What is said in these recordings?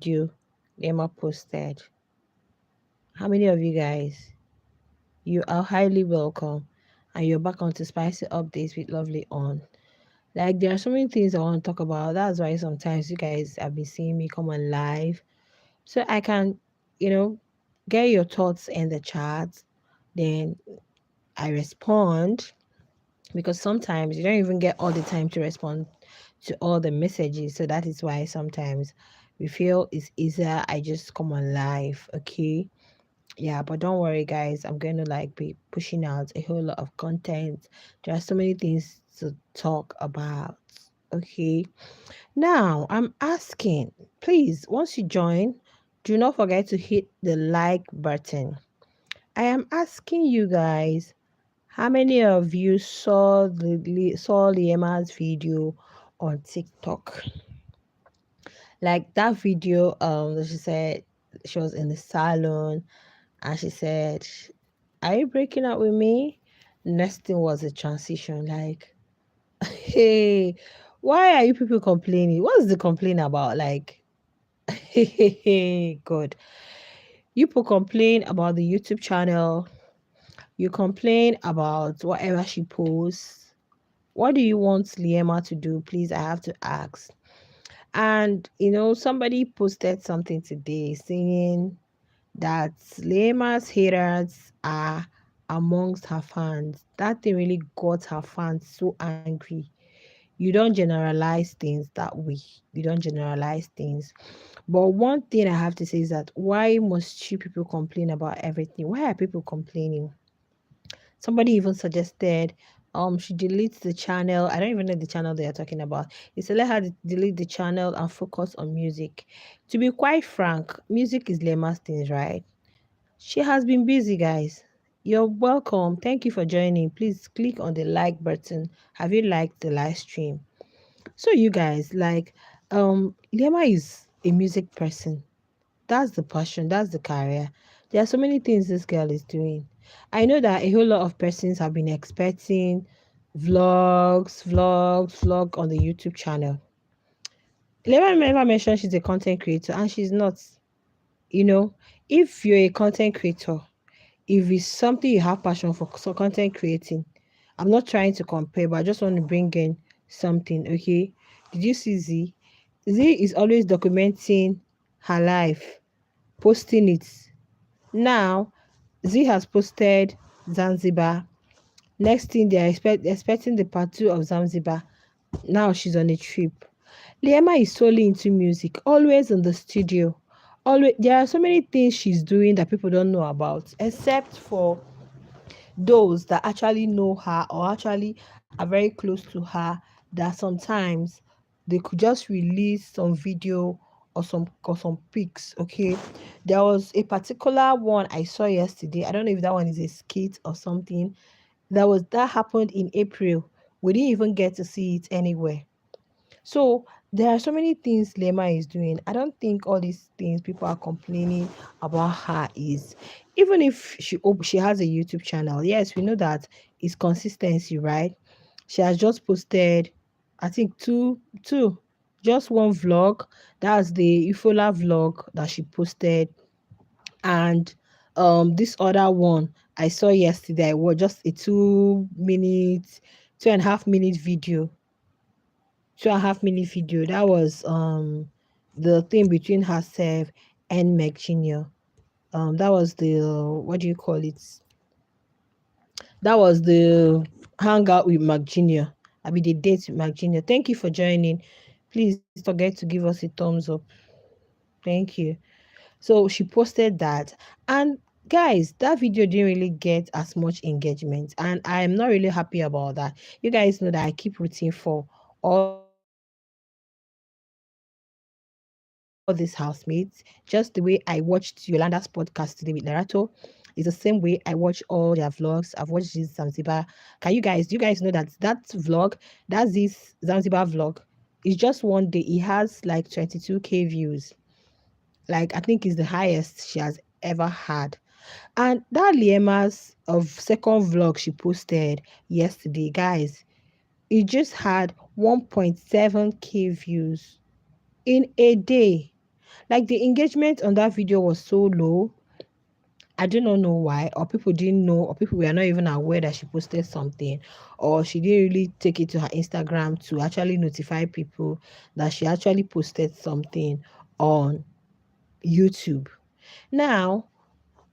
video Lima posted. How many of you guys? You are highly welcome. And you're back onto Spicy Updates with Lovely on. Like, there are so many things I want to talk about. That's why sometimes you guys have been seeing me come on live. So I can, you know, get your thoughts in the chat. Then I respond, because sometimes you don't even get all the time to respond to all the messages. So that is why sometimes we feel it's easier I just come on live. Okay. Yeah, but don't worry guys, I'm going to like be pushing out a whole lot of content. There are so many things to talk about. Okay. Now I'm asking, please, once you join, do not forget to hit the like button. I am asking you guys, how many of you saw LIEMA'S video on TikTok? Like that video, that she said she was in the salon and she said, "Are you breaking up with me?" Next thing was a transition. Like, hey, why are you people complaining? What's the complaint about? Like, hey, God, you people complain about the YouTube channel. You complain about whatever she posts. What do you want LIEMA to do? Please, I have to ask. And somebody posted something today saying that LIEMA'S haters are amongst her fans. That thing really got her fans so angry. You don't generalize things that way. You don't generalize things. But one thing I have to say is that why must you people complain about everything? Why are people complaining? Somebody even suggested she deletes the channel. I don't even know the channel they are talking about. It's to let her delete the channel and focus on music. To be quite frank, music is LIEMA'S things, right? She has been busy, guys. You're welcome. Thank you for joining. Please click on the like button. Have you liked the live stream? So you guys, like, LIEMA is a music person. That's the passion, that's the career. There are so many things this girl is doing. I know that a whole lot of persons have been expecting vlog on the YouTube channel. Lema never mentioned she's a content creator, and she's not. You know, if you're a content creator, if it's something you have passion for, so content creating, I'm not trying to compare, but I just want to bring in something, okay? Did you see Z? Z is always documenting her life, posting it. Now, Z has posted Zanzibar. Next thing, they are expecting the part 2 of Zanzibar. Now she's on a trip. LIEMA is solely into music, always in the studio. Always, there are so many things she's doing that people don't know about, except for those that actually know her or actually are very close to her, that sometimes they could just release some video or some pics. Okay, there was a particular one I saw yesterday. I don't know if that one is a skit or something. That happened in April. We didn't even get to see it anywhere. So there are so many things LIEMA is doing. I don't think all these things people are complaining about her is, even if she has a YouTube channel. Yes, we know that it's consistency, right? She has just posted, I think two, just one vlog. That's the Eufola vlog that she posted, and this other one I saw yesterday was just a 2 minute, 2.5 minute video 2.5 minute video. That was the thing between herself and Meg Jr. That was the what do you call it? That was the hangout with Meg Jr. I mean the date with Meg Jr. Thank you for joining. Please don't forget to give us a thumbs up. Thank you. So she posted that, and guys, that video didn't really get as much engagement, and I'm not really happy about that. You guys know that I keep rooting for all these housemates, just the way I watched Yolanda's podcast today with Lerato. It's the same way I watch all their vlogs. I've watched this Zanzibar. Can you guys, do you guys know that vlog, that's this Zanzibar vlog, is just one day. It has like 22K views. Like, I think it's the highest she has ever had. And that LIEMA'S of second vlog she posted yesterday, guys, it just had 1.7K views in a day. Like the engagement on that video was so low. I do not know why, or people didn't know, or people were not even aware that she posted something, or she didn't really take it to her Instagram to actually notify people that she actually posted something on YouTube. Now,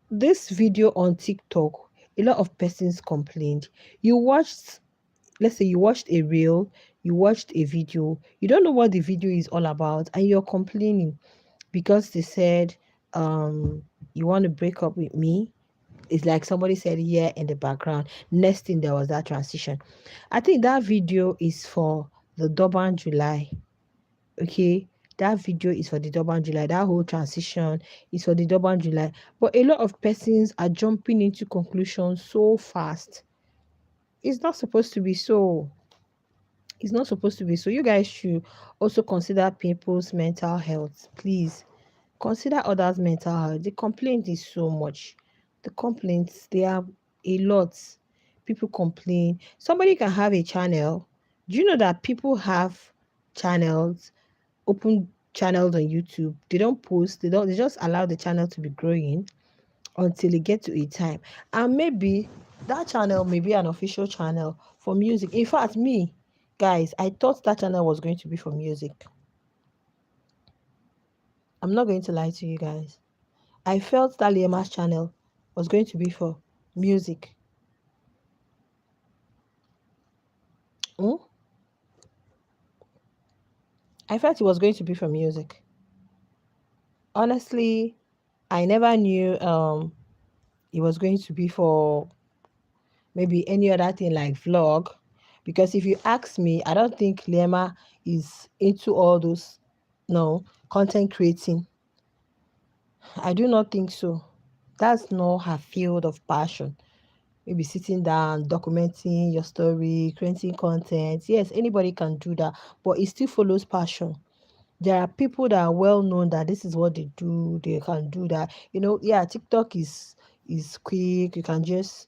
this video on TikTok, a lot of persons complained. You watched, let's say you watched a reel, you watched a video, you don't know what the video is all about, and you're complaining because they said, you want to break up with me. It's like somebody said yeah in the background. Next thing there was that transition. I think that video is for the Durban July. Okay. That video is for the Durban July. That whole transition is for the Durban July. But a lot of persons are jumping into conclusions so fast. It's not supposed to be so. It's not supposed to be so. You guys should also consider people's mental health. Please consider others' mental health. The complaint is so much. The complaints, they are a lot. People complain. Somebody can have a channel. Do you know that people have channels, open channels on YouTube? They don't post, they just allow the channel to be growing until it gets to a time. And maybe that channel may be an official channel for music. In fact, me, guys, I thought that channel was going to be for music. I'm not going to lie to you guys. I felt that LIEMA'S channel was going to be for music. Hmm? I felt it was going to be for music. Honestly, I never knew it was going to be for maybe any other thing like vlog. Because if you ask me, I don't think LIEMA is into all those no content creating. I do not think so. That's not her field of passion. Maybe sitting down, documenting your story, creating content. Yes, anybody can do that, but it still follows passion. There are people that are well known that this is what they do, they can do that. Yeah, TikTok is quick. You can just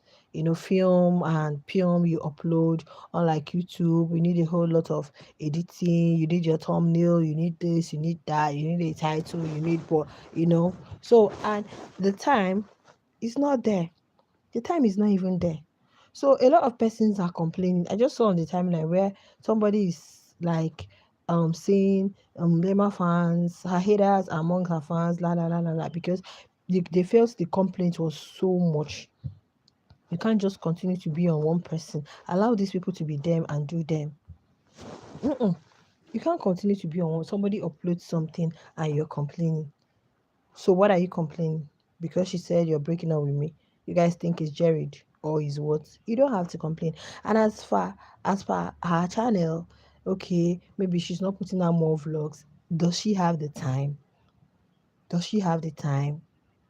film and film, you upload. Unlike YouTube, you need a whole lot of editing, you need your thumbnail, you need this, you need that, you need a title, you need what so, and the time is not there. The time is not even there. So a lot of persons are complaining. I just saw on the timeline where somebody is like saying Lima fans, her haters among her fans, la la la la la, because they felt the complaint was so much. You can't just continue to be on one person. Allow these people to be them and do them. Mm-mm. You can't continue to be on one. Somebody uploads something and you're complaining. So what are you complaining? Because she said you're breaking up with me. You guys think it's Jared or is what? You don't have to complain. And as far her channel, okay, maybe she's not putting out more vlogs. Does she have the time? Does she have the time?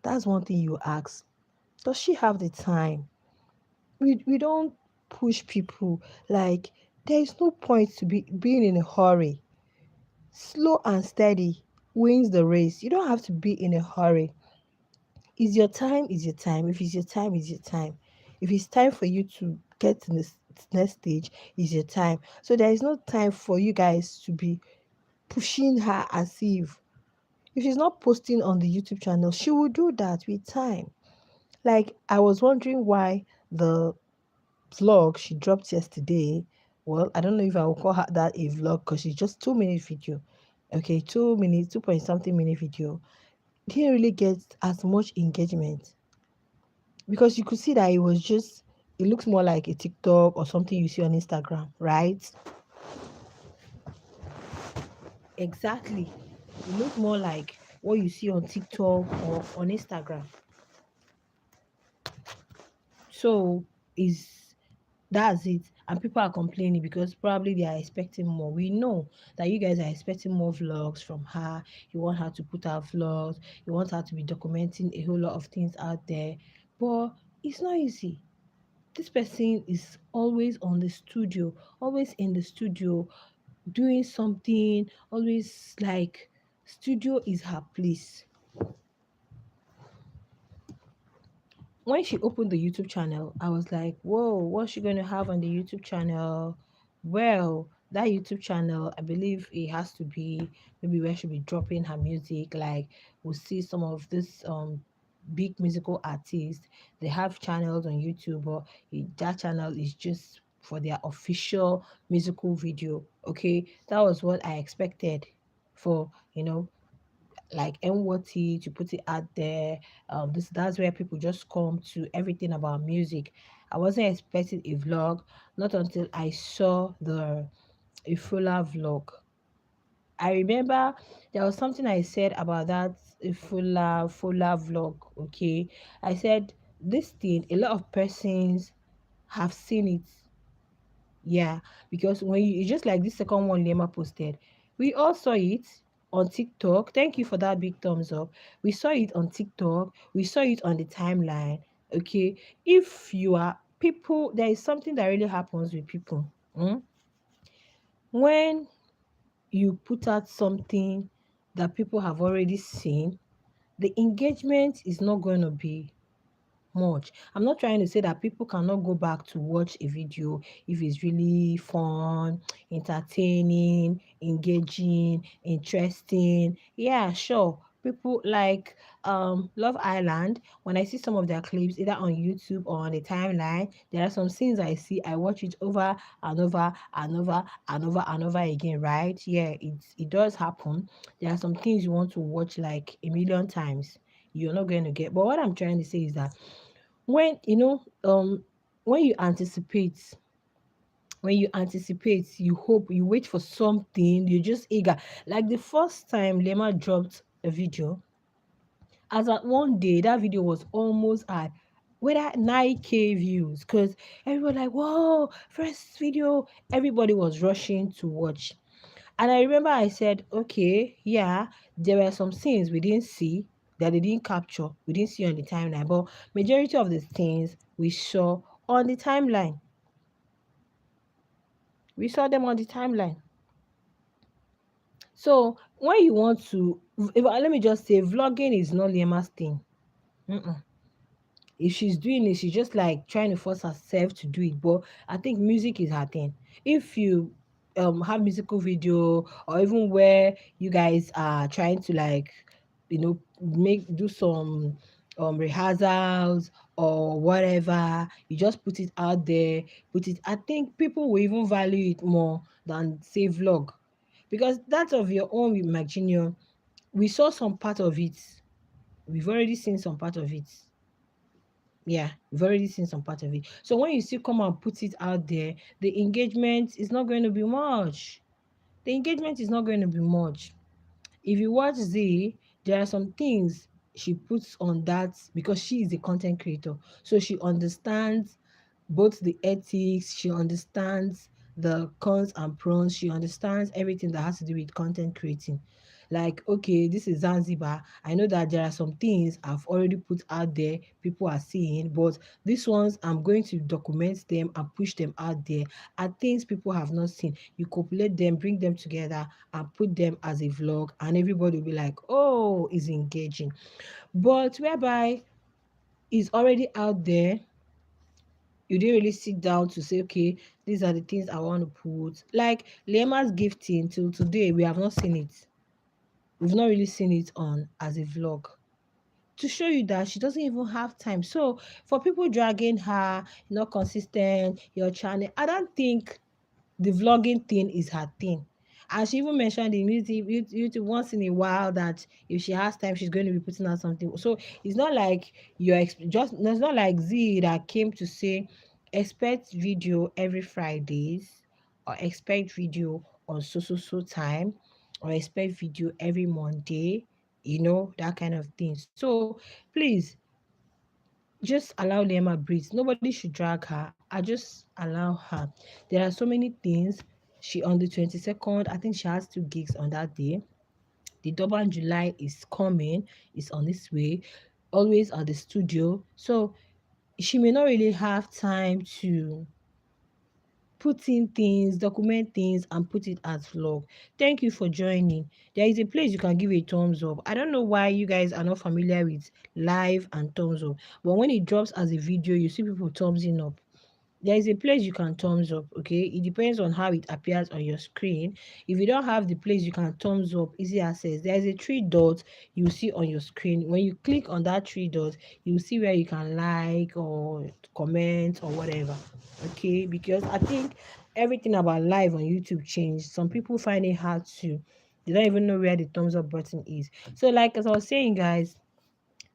That's one thing you ask. Does she have the time? We don't push people. Like, there is no point to being in a hurry. Slow and steady wins the race. You don't have to be in a hurry. Is your time, is your time. If it's your time, is your time. If it's time for you to get to the next stage, is your time. So there is no time for you guys to be pushing her as if she's not posting on the YouTube channel, she will do that with time. Like, I was wondering why the vlog she dropped yesterday, well, I don't know if I will call her that a vlog because it's just 2 minute video. Okay, 2 minutes, 2 point something minute video. Didn't really get as much engagement because you could see that it looks more like a TikTok or something you see on Instagram, right? Exactly. It looks more like what you see on TikTok or on Instagram. So is that's it. And people are complaining because probably they are expecting more. We know that you guys are expecting more vlogs from her. You want her to put out vlogs, you want her to be documenting a whole lot of things out there. But it's not easy. This person is always on the studio, always in the studio, doing something, always like studio is her place. When she opened the YouTube channel, I was like, whoa, what's she going to have on the YouTube channel? Well, that YouTube channel, I believe it has to be maybe where she'll be dropping her music. Like we'll see some of this big musical artists, they have channels on YouTube, but that channel is just for their official musical video. Okay, that was what I expected for, like NWT to put it out there. That's where people just come to everything about music. I wasn't expecting a vlog, not until I saw the Ifula vlog. I remember there was something I said about that Ifula vlog. Okay, I said this thing, a lot of persons have seen it. Yeah, because when you just like this second one Lema posted, we all saw it on TikTok. Thank you for that big thumbs up. We saw it on TikTok. We saw it on the timeline. Okay, if you are people, there is something that really happens with people. When you put out something that people have already seen, the engagement is not going to be much. I'm not trying to say that people cannot go back to watch a video if it's really fun, entertaining, engaging, interesting. Yeah, sure. People like Love Island. When I see some of their clips either on YouTube or on the timeline, there are some scenes I see, I watch it over and over and over and over and over again, right? Yeah, it does happen. There are some things you want to watch like a million times, you're not going to get. But what I'm trying to say is that when when you anticipate, you hope, you wait for something, you're just eager. Like the first time Lema dropped a video, as at one day that video was almost at whether 9K views, because everybody like, whoa, first video, everybody was rushing to watch. And I remember I said, okay, yeah, there were some scenes we didn't see, that they didn't capture, we didn't see on the timeline, but majority of the things we saw on the timeline. We saw them on the timeline. So when you want to, let me just say, vlogging is not Liema's thing. Mm-mm. If she's doing it, she's just like trying to force herself to do it. But I think music is her thing. If you have musical video, or even where you guys are trying to like, do some rehearsals or whatever, you just put it out there, I think people will even value it more than say vlog, because that's of your own with Mike Junior. We saw some part of it. We've already seen some part of it. Yeah, we've already seen some part of it. So when you still come and put it out there, the engagement is not going to be much. The engagement is not going to be much. If you watch Z, there are some things she puts on that, because she is a content creator. So she understands both the ethics, she understands the cons and pros, she understands everything that has to do with content creating. Like, okay, this is Zanzibar. I know that there are some things I've already put out there, people are seeing, but these ones I'm going to document them and push them out there. Are things people have not seen. You copulate them, bring them together, and put them as a vlog, and everybody will be like, oh, it's engaging. But whereby it's already out there, you didn't really sit down to say, okay, these are the things I want to put. Like Liema's gifting, till today, we have not seen it. We've not really seen it on as a vlog, to show you that she doesn't even have time. So for people dragging her, not consistent, your channel, I don't think the vlogging thing is her thing. And she even mentioned in YouTube once in a while that if she has time, she's going to be putting out something. So it's not like it's not like Z that came to say expect video every Fridays, or expect video on so time, or expect video every Monday, that kind of thing. So please, just allow Liema breathe. Nobody should drag her. I just allow her. There are so many things. She on the 22nd, I think she has 2 gigs on that day. The Durban July is coming, is on its way, always at the studio. So she may not really have time to put in things, document things, and put it as vlog. Thank you for joining. There is a place you can give a thumbs up. I don't know why you guys are not familiar with live and thumbs up, but when it drops as a video, you see people thumbsing up. there is a place you can thumbs up. Okay, it depends on how it appears on your screen. If you don't have the place you can thumbs up, easy access, there is a three dots you see on your screen. When you click on that three dots, you see where you can like or comment or whatever. Okay, because I think everything about live on YouTube changed. Some people find it hard to, they don't even know where the thumbs up button is. So like as I was saying, guys,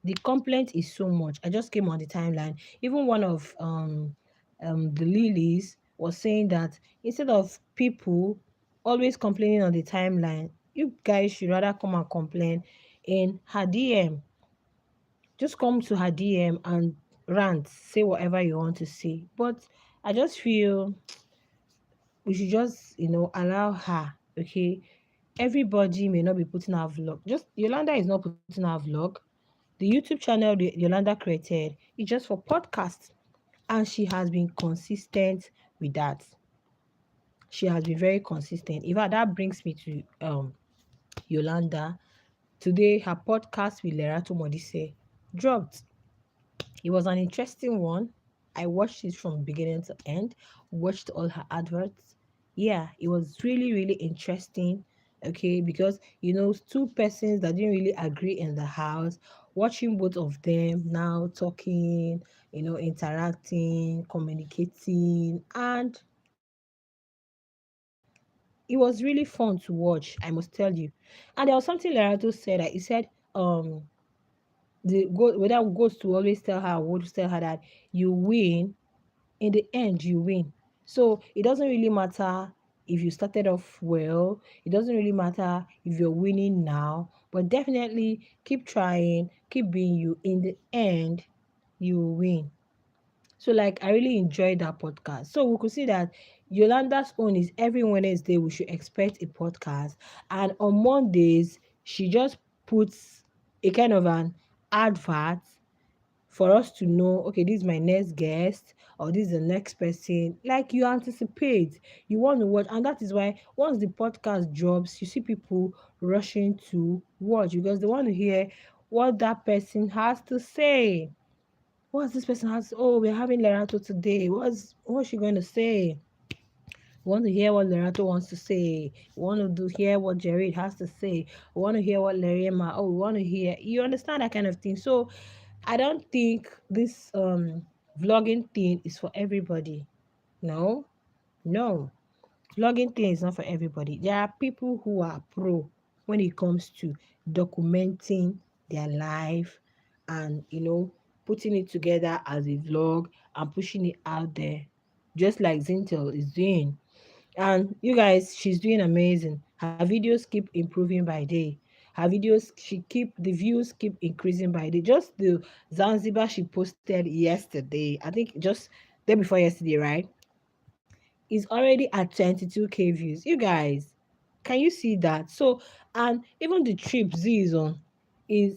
the complaint is so much. I just came on the timeline. Even one of the lilies was saying that instead of people always complaining on the timeline, you guys should rather come and complain in her DM. Just come to her DM and rant, say whatever you want to say. But I just feel we should just, allow her, okay? Everybody may not be putting her vlog. Just Yolanda is not putting her vlog. The YouTube channel Yolanda created is just for podcasts, and she has been consistent with that. She has been very consistent. In fact, that brings me to Yolanda. Today, her podcast with Lerato Modise dropped. It was an interesting one. I watched it from beginning to end, watched all her adverts. Yeah, it was really, really interesting. Okay, because two persons that didn't really agree in the house, watching both of them now talking, interacting, communicating, and it was really fun to watch, I must tell you. And there was something Lerato said that he said, whether goes to always tell her, would tell her that you win, in the end you win. So it doesn't really matter if you started off well, it doesn't really matter if you're winning now, but definitely keep trying, keep being you. In the end, you win. So like I really enjoyed that podcast. So we could see that Yolanda's own is every Wednesday we should expect a podcast. And on Mondays, she just puts a kind of an advert for us to know, okay, this is my next guest or this is the next person. Like you anticipate, you want to watch, and that is why once the podcast drops, you see people rushing to watch because they want to hear what that person has to say. What's this person has? Oh, we're having Lerato today. What's she going to say? We want to hear what Lerato wants to say. We want to hear what Jared has to say. We want to hear what Leriema. Oh, we want to hear. You understand that kind of thing. So I don't think this vlogging thing is for everybody. No, no. Vlogging thing is not for everybody. There are people who are pro when it comes to documenting their life and putting it together as a vlog and pushing it out there, just like Zintel is doing. And you guys, she's doing amazing. Her videos keep improving by day. Her videos, the views keep increasing by day. Just the Zanzibar she posted yesterday, I think just day before yesterday, right? Is already at 22K views. You guys, can you see that? So, and even the trip Z is on is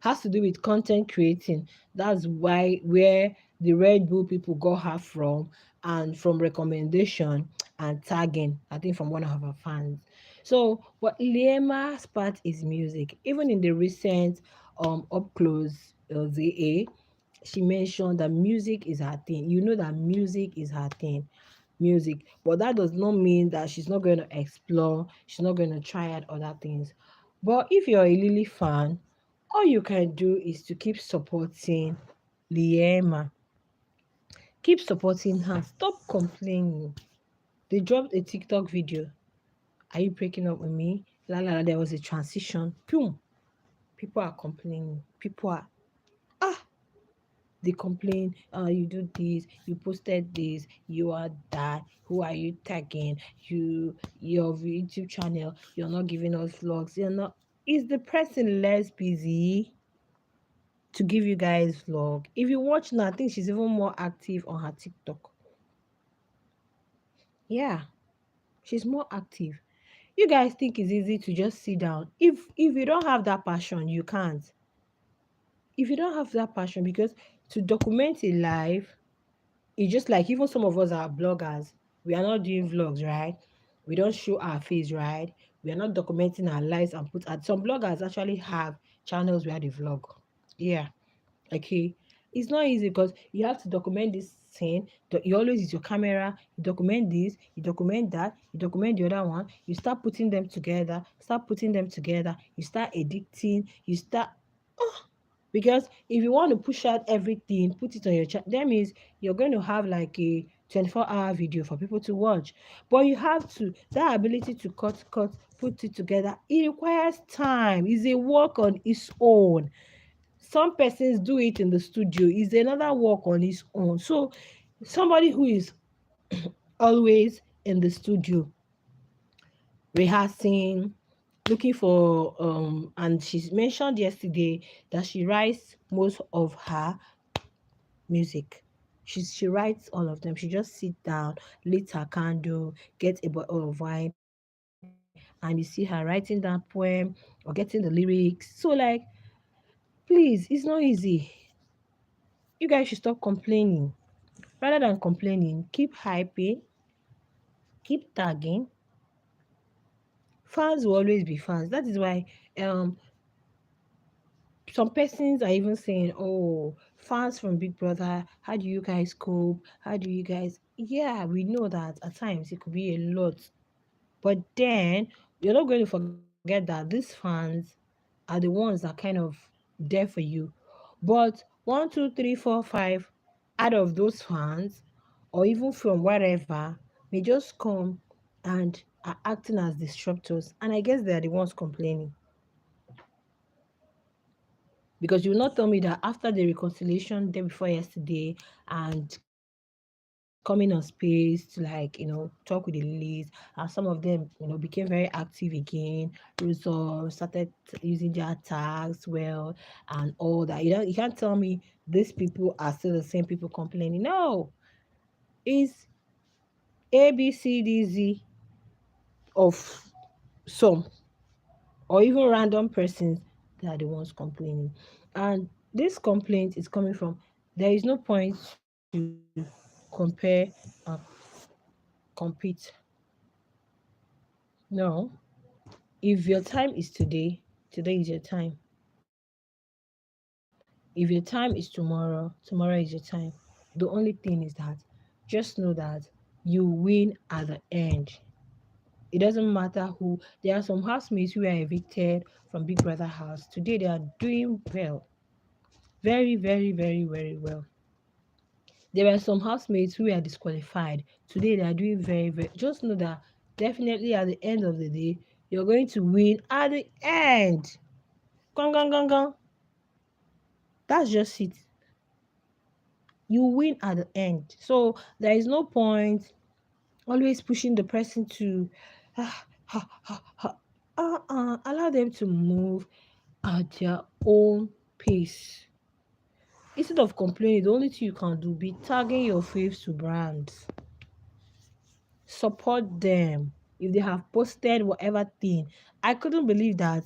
has to do with content creating. That's why where the Red Bull people got her from, and from recommendation and tagging, I think from one of her fans. So, but Liema's part is music. Even in the recent up close ZA, she mentioned that music is her thing. You know that music is her thing, music. But that does not mean that she's not going to explore, she's not going to try out other things. But if you're a Lily fan, all you can do is to keep supporting Liema. Keep supporting her. Stop complaining. They dropped a TikTok video. Are you breaking up with me? La la la, there was a transition. Boom. People are complaining. People are ah they complain, you do this, you posted this, you are that, who are you tagging, your YouTube channel, you're not giving us vlogs, you're not. Is the person less busy to give you guys vlog? If you watch now, I think she's even more active on her TikTok. Yeah, she's more active. You guys think it's easy to just sit down? If you don't have that passion, you can't. If you don't have that passion, because to document a life, it's just like even some of us are bloggers. We are not doing vlogs, right? We don't show our face, right? We are not documenting our lives and put at some bloggers actually have channels where they vlog. Yeah. Okay. It's not easy because you have to document this thing. You always use your camera, you document this, you document that, you document the other one, you start putting them together, you start editing, you start, because if you want to push out everything, put it on your chat, that means you're going to have like a 24-hour video for people to watch. But you have to, that ability to cut, put it together, it requires time. It's a work on its own. Some persons do it in the studio, is another work on its own. So somebody who is always in the studio rehearsing, looking for and she mentioned yesterday that she writes most of her music. She writes all of them. She just sit down, lit her candle, get a bottle of wine, and you see her writing that poem or getting the lyrics. So like, please, it's not easy. You guys should stop complaining. Rather than complaining, keep hyping, keep tagging. Fans will always be fans. That is why um some persons are even saying, oh, fans from Big Brother, how do you guys cope? How do you guys, yeah, we know that at times it could be a lot. But then you're not going to forget that these fans are the ones that kind of there for you. But one, two, three, four, five out of those fans, or even from wherever, may just come and are acting as disruptors. And I guess they're the ones complaining. Because you will not tell me that after the reconciliation day before yesterday and coming on space to like, talk with the ladies, and some of them, became very active again, resolve, started using their tags well and all that. You can't tell me these people are still the same people complaining. No, it's A, B, C, D, Z of some, or even random persons that are the ones complaining. And this complaint is coming from, there is no point to compare and compete. No. If your time is today, today is your time. If your time is tomorrow, tomorrow is your time. The only thing is that just know that you win at the end. It doesn't matter who. There are some housemates who are evicted from Big Brother house. Today they are doing well. Very, very, very, very well. There were some housemates who were disqualified. Today they are doing very, very. Just know that definitely at the end of the day, you're going to win at the end. Gong, gong, gong, gong. That's just it. You win at the end. So there is no point always pushing the person to ah, ha, ha, ha. Allow them to move at their own pace. Instead of complaining, the only thing you can do be tagging your faves to brands. Support them if they have posted whatever thing. I couldn't believe that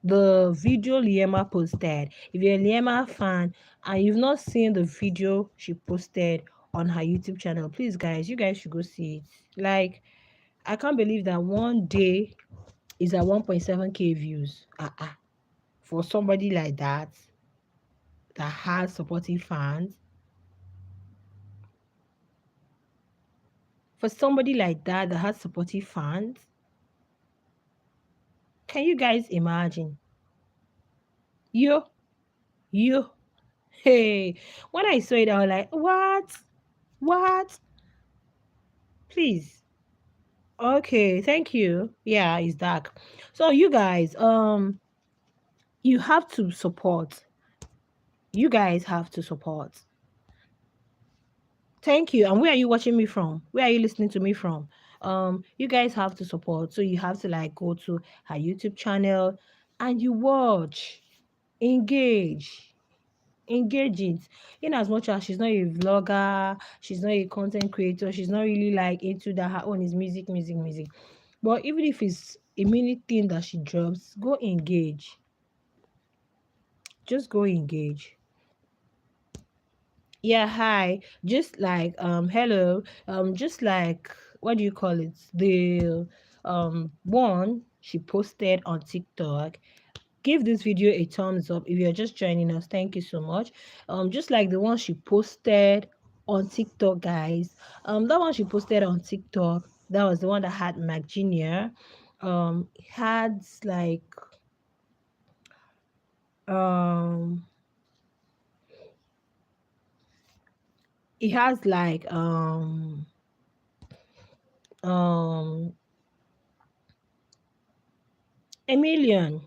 the video Liema posted. If you're a Liema fan and you've not seen the video she posted on her YouTube channel, please guys, you guys should go see it. Like, I can't believe that one day is at 1.7k views. For somebody like that has supportive fans, for somebody like that has supportive fans, can you guys imagine? You, you, hey, when I saw it, I was like, what? What? Please. Okay, thank you. Yeah, it's dark. So you guys, you have to support. You guys have to support. Thank you. And where are you watching me from? Where are you listening to me from? You guys have to support. So you have to like go to her YouTube channel and you watch, engage, engage it. In as much as she's not a vlogger, she's not a content creator, she's not really like into that. Her own is music, music, music. But even if it's a minute thing that she drops, go engage. Just go engage. Yeah, hi. Just like hello. Just like, what do you call it? The one she posted on TikTok. give this video a thumbs up if you're just joining us. Thank you so much. Just like the one she posted on TikTok, guys. That one she posted on TikTok, that was the one that had Mac Jr. It had like um it has like um a million.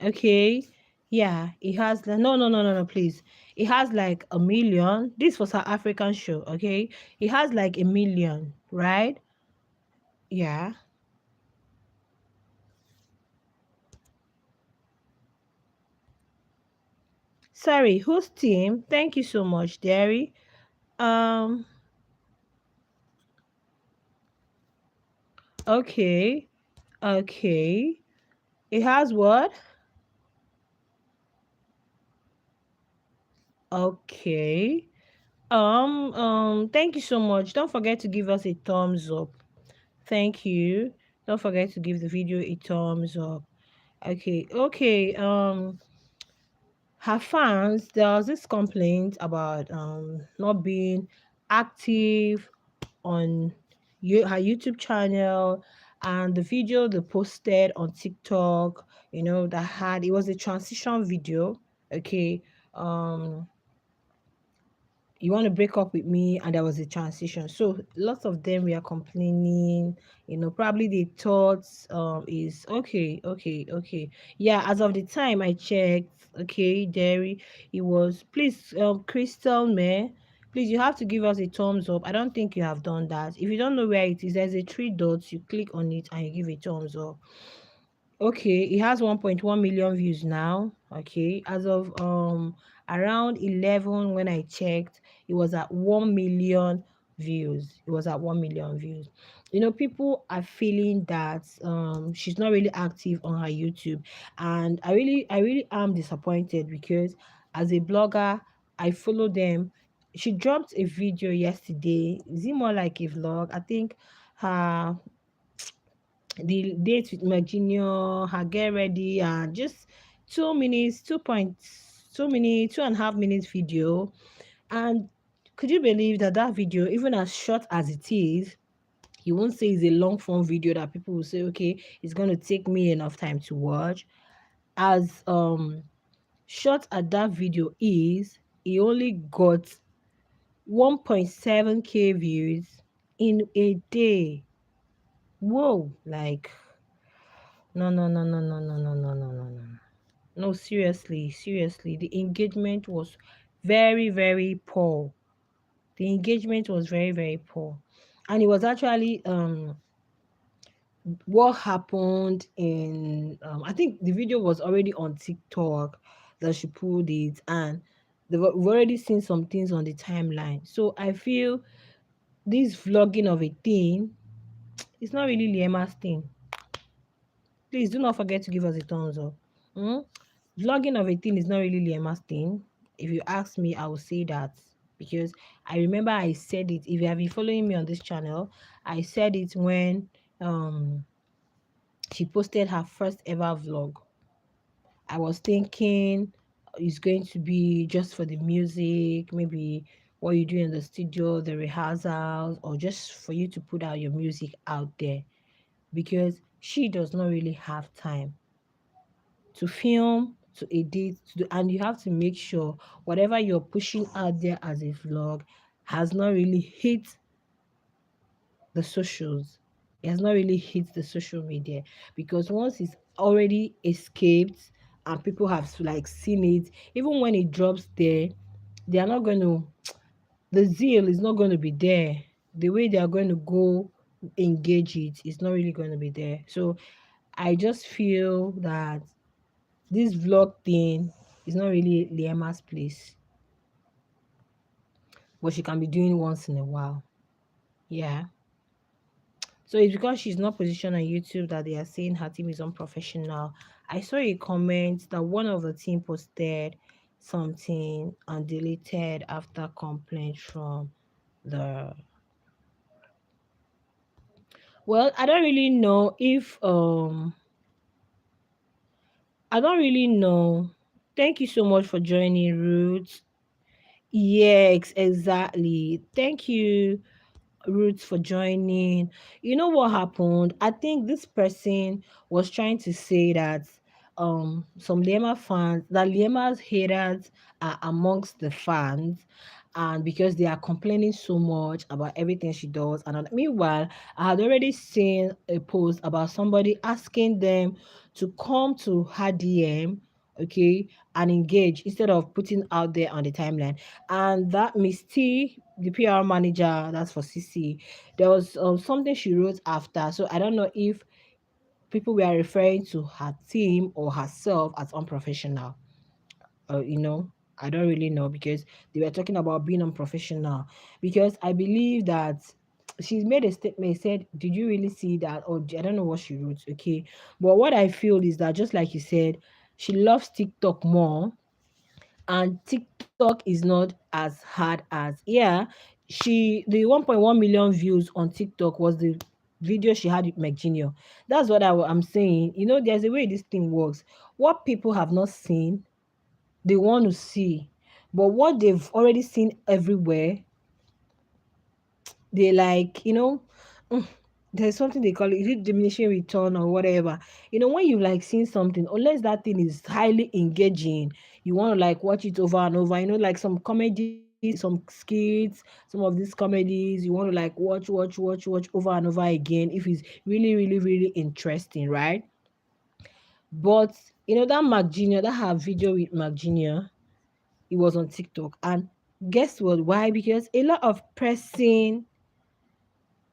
Okay. Yeah, it has no, please. It has like a million. This was her African show, okay? It has like a million, right? Yeah. Sorry, whose team? Thank you so much, Derry. Um, okay. Okay. It has what? Okay. Thank you so much. Don't forget to give us a thumbs up. Thank you. Don't forget to give the video a thumbs up. Okay, okay. Her fans, there was this complaint about not being active on her YouTube channel, and the video they posted on TikTok, that had, it was a transition video. Okay. Um you want to break up with me, and there was a transition, so lots of them were complaining. Probably they thought is okay, okay, okay. Yeah, as of the time I checked, okay, Derry, it was, please, Crystal May, please, you have to give us a thumbs up. I don't think you have done that. If you don't know where it is, there's a three dots, you click on it and you give a thumbs up. Okay, it has 1.1 million views now. Okay, as of around 11 when I checked, it was at 1 million views. It was at 1 million views. People are feeling that she's not really active on her YouTube, and I really am disappointed, because as a blogger, I follow them. She dropped a video yesterday. Is it more like a vlog? I think her the date with my junior, her get ready, and just 2 minutes, 2.2 minutes, 2.5 minutes video. And could you believe that that video, even as short as it is, you won't say it's a long form video that people will say, okay, it's going to take me enough time to watch. As short as that video is, it only got 1.7k views in a day. Whoa, like, no, no, no, no, no, no, no, no, no, no, no. No, seriously, seriously. The engagement was very, very poor. The engagement was very, very poor. And it was actually what happened in I think the video was already on TikTok that she pulled it, and we've already seen some things on the timeline. So I feel this vlogging of a thing, it's not really Liema's thing. Please do not forget to give us a thumbs up. Mm? Vlogging of a thing is not really Liema's thing. If you ask me, I will say that, because I remember I said it. If you have been following me on this channel, I said it when she posted her first ever vlog. I was thinking it's going to be just for the music, maybe what you do in the studio, the rehearsals, or just for you to put out your music out there, because she does not really have time to film, to edit, to do, and you have to make sure whatever you're pushing out there as a vlog has not really hit the socials. It has not really hit the social media, because once it's already escaped and people have like seen it, even when it drops there, they are not going to, the zeal is not going to be there. The way they are going to go engage it is not really going to be there. So I just feel that this vlog thing is not really Liema's place, but she can be doing once in a while. Yeah. So it's because she's not positioned on YouTube that they are saying her team is unprofessional. I saw a comment that one of the team posted something and deleted after complaint from the, well, I don't really know if I don't really know. Thank you so much for joining, Ruth. Yes, exactly. Thank you, Ruth, for joining. You know what happened? I think this person was trying to say that some Lima fans, that Lima's haters are amongst the fans, and because they are complaining so much about everything she does. And meanwhile, I had already seen a post about somebody asking them to come to her DM, okay, and engage instead of putting out there on the timeline. And that Miss T, the PR manager, that's for CC, there was something she wrote after. So I don't know if people were referring to her team or herself as unprofessional. You know, I don't really know because they were talking about being unprofessional. Because I believe that she's made a statement, said, did you really see that? Or I don't know what she wrote, okay. But what I feel is that, just like you said, she loves TikTok more, and TikTok is not as hard as, yeah, the 1.1 million views on TikTok was the video she had with McGenial. That's what I'm saying. You know, there's a way this thing works. What people have not seen, they want to see, but what they've already seen everywhere, they like, mm, there's something they call it, is it diminishing return or whatever. When you like seeing something, unless that thing is highly engaging, you want to like watch it over and over. Like some comedies, some skits, some of these comedies, you want to like watch over and over again if it's really, really, really interesting, right? But that McGenial, that her video with McGenial, it was on TikTok. And guess what? Why? Because a lot of person,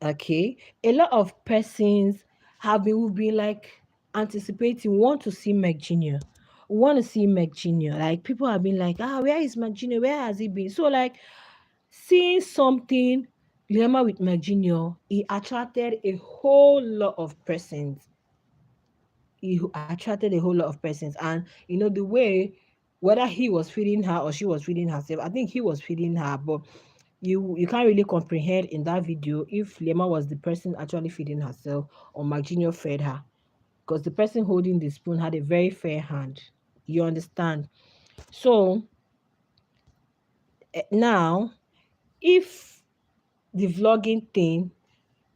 okay, a lot of persons will be like anticipating, want to see McGenial, want to see McGenial. Like people have been like, where is McGenial? Where has he been? So like seeing something Lema with McGenial, it attracted a whole lot of persons. He attracted a whole lot of persons. And the way, whether he was feeding her or she was feeding herself, I think he was feeding her. But you can't really comprehend in that video if Lema was the person actually feeding herself or Marginio fed her, because the person holding the spoon had a very fair hand. You understand? So now, if the vlogging thing,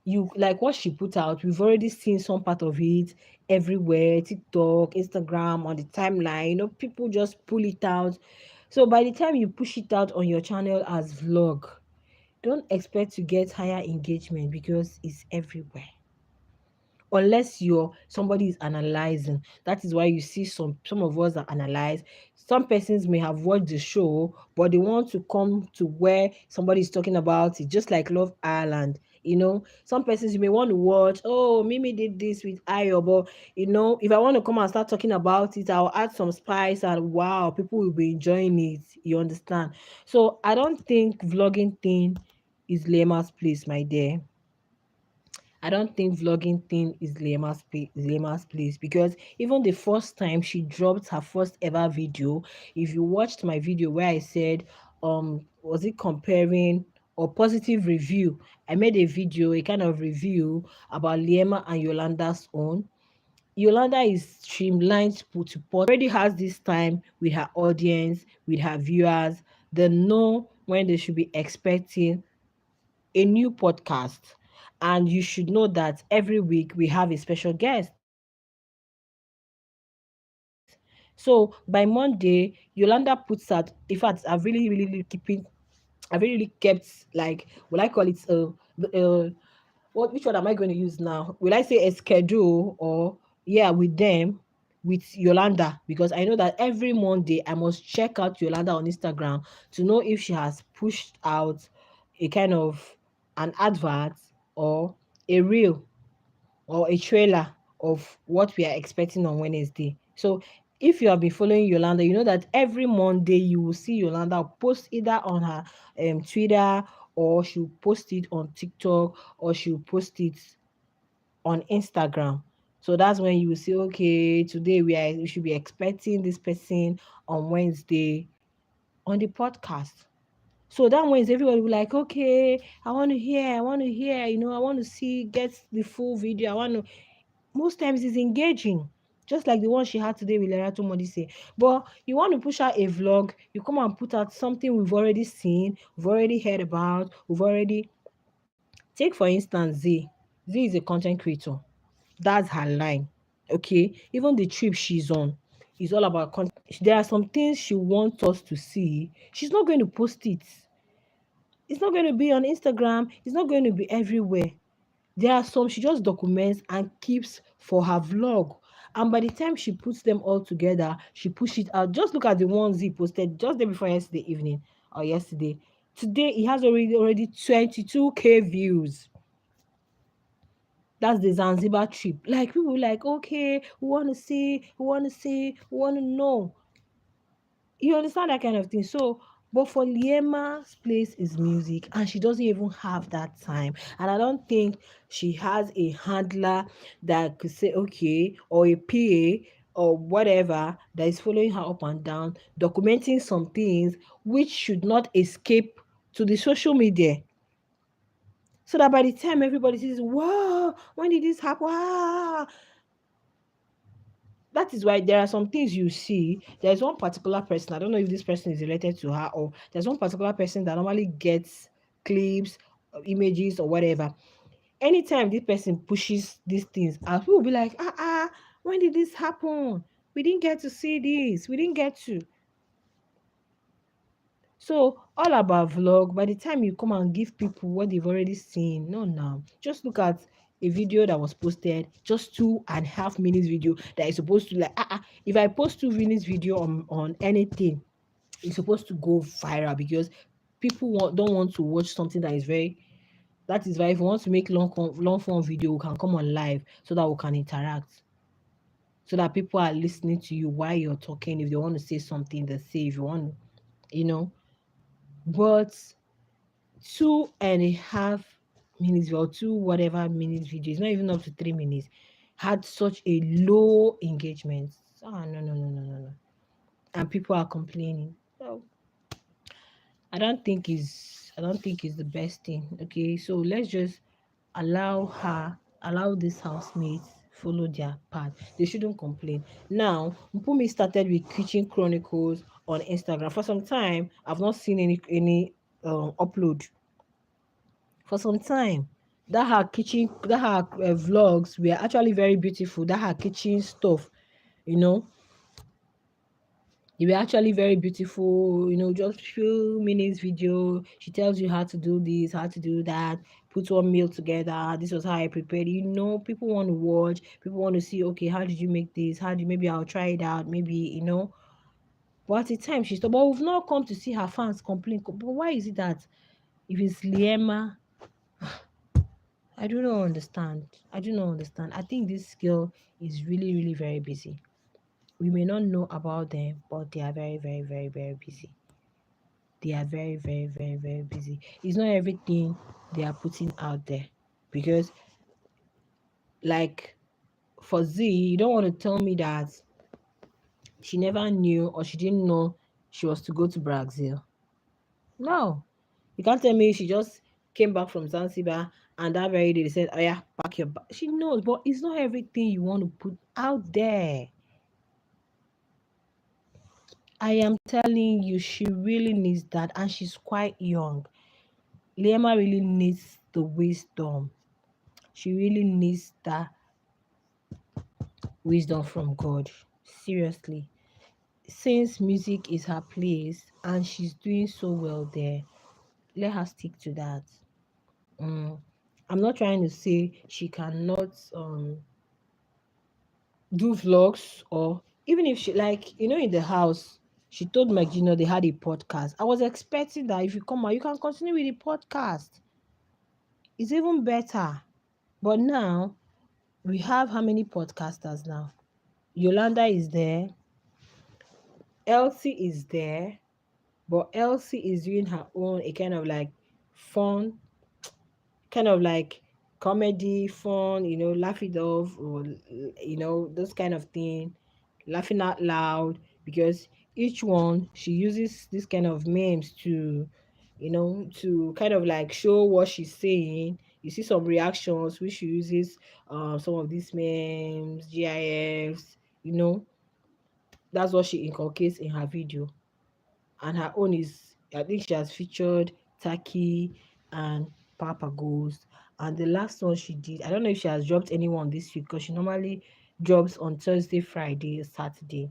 you like what she put out, we've already seen some part of it everywhere, TikTok, Instagram, on the timeline. People just pull it out. So by the time you push it out on your channel as vlog, don't expect to get higher engagement because it's everywhere, unless you're somebody is analyzing. That is why you see some of us that analyze. Some persons may have watched the show, but they want to come to where somebody is talking about it, just like Love Island. Some persons, you may want to watch, oh, Mimi did this with Ayo, but if I want to come and start talking about it, I'll add some spice, and wow, people will be enjoying it. You understand? So I don't think vlogging thing is Lema's place, my dear. I don't think vlogging thing is Liema's place, because even the first time she dropped her first ever video, if you watched my video where I said, was it comparing or positive review? I made a video, a kind of review about Liema and Yolanda's own. Yolanda is streamlined to put, already has this time with her audience, with her viewers. They know when they should be expecting a new podcast. And you should know that every week we have a special guest. So by Monday, Yolanda puts out, in fact, I've really, really kept, like, will I call it which one am I going to use now? Will I say a schedule, or yeah, with them, with Yolanda, because I know that every Monday I must check out Yolanda on Instagram to know if she has pushed out a kind of an advert or a reel or a trailer of what we are expecting on Wednesday. So if you have been following Yolanda, you know that every Monday you will see Yolanda post either on her Twitter, or she'll post it on TikTok, or she'll post it on Instagram. So that's when you will say, okay, today we should be expecting this person on Wednesday on the podcast. So that means everybody will be like, okay, I want to hear, I want to see, get the full video. Most times it's engaging. Just like the one she had today with Lerato Modise. But you want to push out a vlog, you come and put out something we've already seen, we've already heard about, we've already. Take for instance Z. Z is a content creator. That's her line. Okay, even the trip she's on is all about content. There are some things she wants us to see. She's not going to post it. It's not going to be on Instagram. It's not going to be everywhere. There are some she just documents and keeps for her vlog. And by the time she puts them all together, she push it out. Just look at the ones he posted just day before yesterday evening or yesterday. Today he has already 22K views. That's the Zanzibar trip. Like people like, okay, we want to see, we want to see, we want to know. You understand that kind of thing. So, but for Liema's place is music, and she doesn't even have that time. And I don't think she has a handler that could say, okay, or a PA or whatever that is following her up and down, documenting some things which should not escape to the social media. So that by the time everybody says, wow, when did this happen? Ah, that is why there are some things you see. There's one particular person, I don't know if this person is related to her, or there's one particular person that normally gets clips, images, or whatever. Anytime this person pushes these things out, people will be like, when did this happen? We didn't get to see this. We didn't get to. So all about vlog, by the time you come and give people what they've already seen, no, now just look at a video that was posted, just 2.5 minutes video that is supposed to like if I post 2 minutes video on anything, it's supposed to go viral because don't want to watch something that is very. That is why if you want to make long form video, we can come on live so that we can interact, so that people are listening to you while you're talking. If they want to say something, they say. If you want, you know, but 2.5 minutes or two whatever minutes video, it's not even up to 3 minutes, had such a low engagement. No, no, no, no, no, no. And people are complaining. So I don't think it's the best thing. Okay, so let's just allow these housemates follow their path. They shouldn't complain. Now, Mpumi started with Kitchen Chronicles on Instagram. For some time, I've not seen any upload. For some time, that her vlogs were actually very beautiful. That her kitchen stuff, you know, they were actually very beautiful, just few minutes video. She tells you how to do this, how to do that, put one meal together. This was how I prepared. People want to watch, people want to see, okay, how did you make this? Maybe I'll try it out, maybe. But at the time she stopped. But we've not come to see her fans complain. But why is it that if it's Liema, I do not understand. I do not understand. I think this girl is really, really very busy. We may not know about them, but they are very, very, very, very busy. They are very, very, very, very busy. It's not everything they are putting out there. Because, like, for Z, you don't want to tell me that she never knew or she didn't know she was to go to Brazil. No. You can't tell me she just came back from Zanzibar and that very day they said, oh yeah, pack your bag. She knows, but it's not everything you want to put out there. I am telling you, she really needs that, and she's quite young. Liema really needs the wisdom. She really needs that wisdom from God. Seriously. Since music is her place and she's doing so well there, let her stick to that. Mm. I'm not trying to say she cannot do vlogs, or even if she, like, in the house, she told my they had a podcast. I was expecting that if you come out, you can continue with the podcast. It's even better. But now we have how many podcasters now? Yolanda is there, Elsie is there, but Elsie is doing her own, a kind of like fun, kind of like comedy, fun, laugh it off, or those kind of thing, laughing out loud, because each one she uses this kind of memes to kind of like show what she's saying. You see some reactions which she uses some of these memes, GIFs, you know, that's what she inculcates in her video. And her own is, I think she has featured Taki and Papa Ghost. And the last one she did, I don't know if she has dropped anyone this week because she normally drops on Thursday, Friday, Saturday.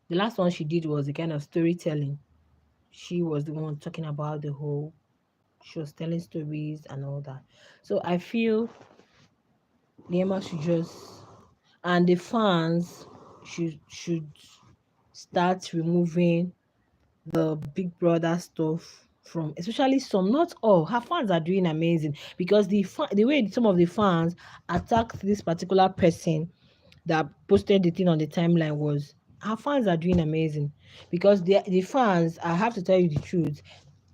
The last one she did was a kind of storytelling. She was the one talking about the whole, she was telling stories and all that. So I feel Liema should just, and the fans should start removing the Big Brother stuff from, especially some, not all. Her fans are doing amazing because the way some of the fans attacked this particular person that posted the thing on the timeline was, her fans are doing amazing because the fans, I have to tell you the truth,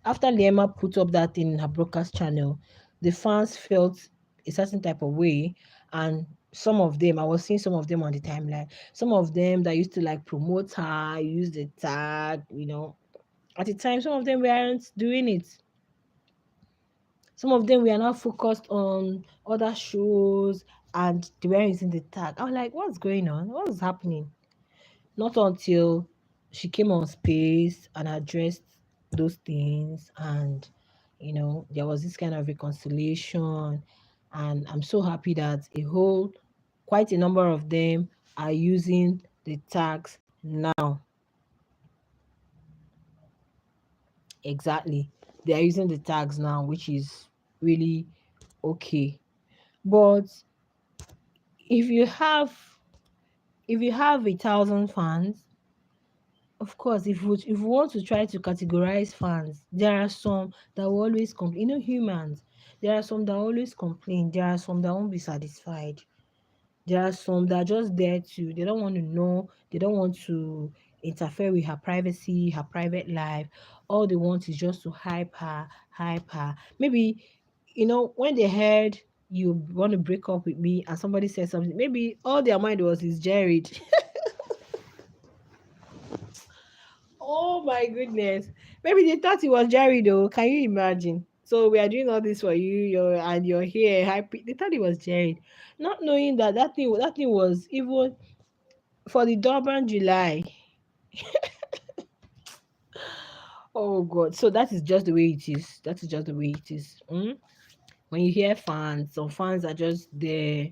after Liema put up that thing in her broadcast channel, the fans felt a certain type of way. And some of them, I was seeing some of them on the timeline, some of them that used to like promote her, use the tag, at the time, some of them weren't doing it. Some of them were not focused on other shows and they weren't using the tag. I was like, what's going on? What's happening? Not until she came on space and addressed those things, and there was this kind of reconciliation. And I'm so happy that quite a number of them are using the tags now. Exactly. They are using the tags now, which is really okay. But if you have if you have 1,000 fans, of course, if you want to try to categorize fans, there are some that will always complain. Humans. There are some that always complain. There are some that won't be satisfied. There are some that are just there to, they don't want to know, they don't want to interfere with her privacy, her private life. All they want is just to hype her, hype her. Maybe, when they heard you want to break up with me and somebody said something, maybe all their mind was is Jared. Oh my goodness. Maybe they thought it was Jared though. Can you imagine? So we are doing all this for you, you're here happy. They thought it was Jared. Not knowing that thing was even for the Durban July. Oh God. So that is just the way it is. That is just the way it is. When you hear fans, some fans are just there.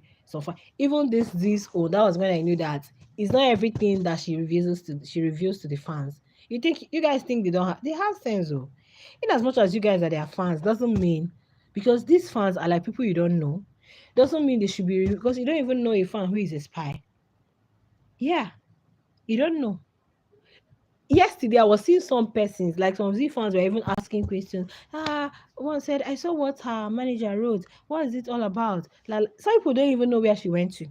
Even this that was when I knew that it's not everything that she reveals to the fans. You guys think they have sense though. In as much as you guys are their fans, doesn't mean, because these fans are like people you don't know, doesn't mean they should be, because you don't even know a fan who is a spy. Yeah, you don't know. Yesterday I was seeing some persons, like some Z fans were even asking questions. One said, I saw what her manager wrote. What is it all about? Like some people don't even know where she went to.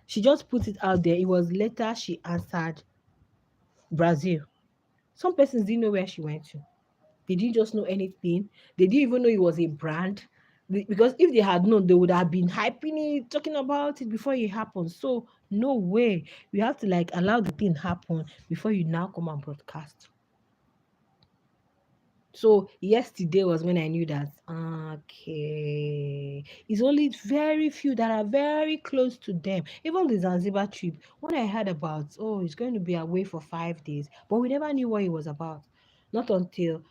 She just put it out there. It was later she answered Brazil. Some persons didn't know where she went to. They didn't just know anything. They didn't even know it was a brand. Because if they had known, they would have been hyping it, talking about it before it happened. So no way. You have to like allow the thing happen before you now come and broadcast. So yesterday was when I knew that, okay, it's only very few that are very close to them. Even the Zanzibar trip, when I heard about, oh, it's going to be away for 5 days, but we never knew what it was about. Not until